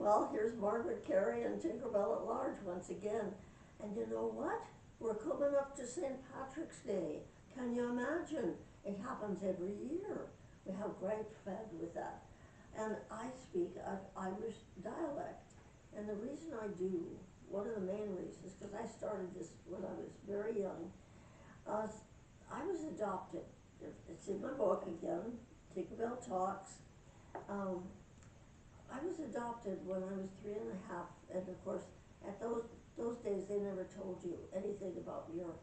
Well, here's Margaret Kerry and Tinkerbell at Large once again. And you know what? We're coming up to St. Patrick's Day. Can you imagine? It happens every year. We have great fun with that. And I speak Irish dialect. And the reason I do, one of the main reasons, because I started this when I was very young, I was adopted. It's in my book again, Tinkerbell Talks. I was adopted when I was 3.5, and of course, at those days they never told you anything about your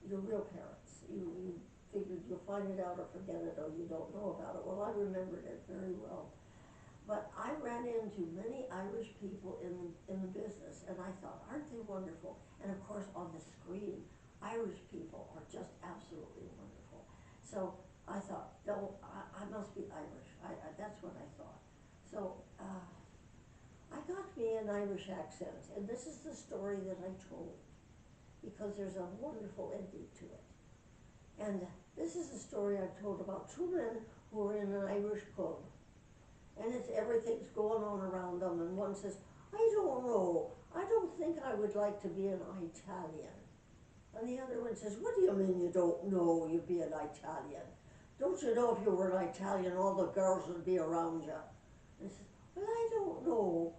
real parents. You figured you'll find it out or forget it, or you don't know about it. Well, I remembered it very well. But I ran into many Irish people in the business, and I thought, aren't they wonderful? And of course, on the screen, Irish people are just absolutely wonderful. So I thought, no, I must be Irish. That's what I thought. So I got me an Irish accent, and this is the story that I told, because there's a wonderful ending to it. And this is a story I told about two men who were in an Irish pub, and everything's going on around them, and one says, I don't know, I don't think I would like to be an Italian. And the other one says, what do you mean you don't know you'd be an Italian? Don't you know if you were an Italian, all the girls would be around you? And he says, well, I don't know.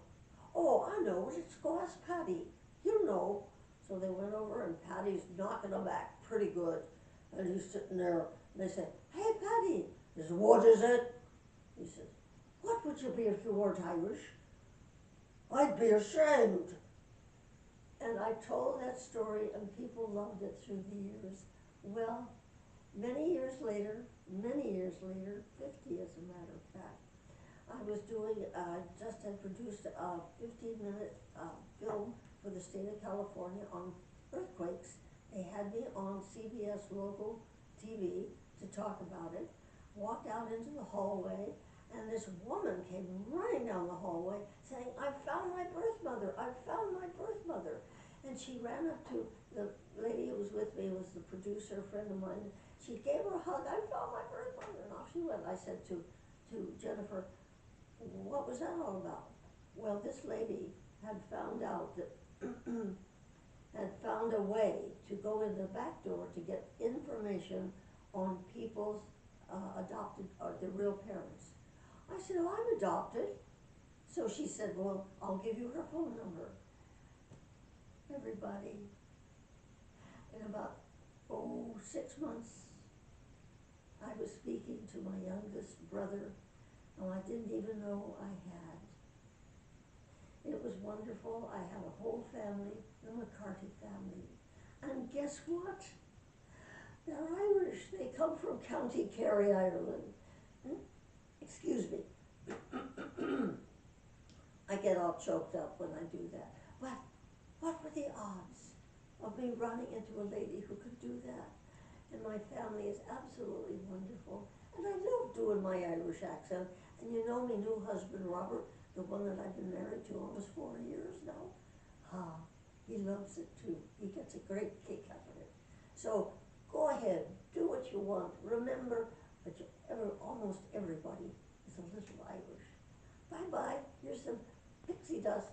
Oh, I know, it's go ask Paddy. You know. So they went over, and Paddy's knocking him back pretty good. And he's sitting there, and they say, hey, Paddy. He says, what is it? He says, what would you be if you weren't Irish? I'd be ashamed. And I told that story, and people loved it through the years. Well, many years later, 50 as a matter of fact, I was doing, just had produced a 15-minute film for the state of California on earthquakes. They had me on CBS local TV to talk about it. Walked out into the hallway, and this woman came running down the hallway saying, I found my birth mother, I found my birth mother. And she ran up to the lady who was with me, was the producer, a friend of mine. She gave her a hug, I found my birth mother, and off she went. I said to Jennifer, what was that all about? Well, this lady had found out that, had found a way to go in the back door to get information on people's adopted, or their real parents. I said, oh, I'm adopted. So she said, well, I'll give you her phone number. Everybody, in about, 6 months, I was speaking to my youngest brother, whom I didn't even know I had. It was wonderful. I had a whole family, the McCarthy family. And guess what? They're Irish. They come from County Kerry, Ireland. Excuse me. I get all choked up when I do that. But what were the odds of me running into a lady who could do that? And my family is absolutely wonderful. And I love doing my Irish accent. And you know my new husband, Robert, the one that I've been married to almost 4 years now, he loves it too. He gets a great kick out of it. So go ahead, do what you want. Remember that almost everybody is a little Irish. Bye-bye. Here's some pixie dust.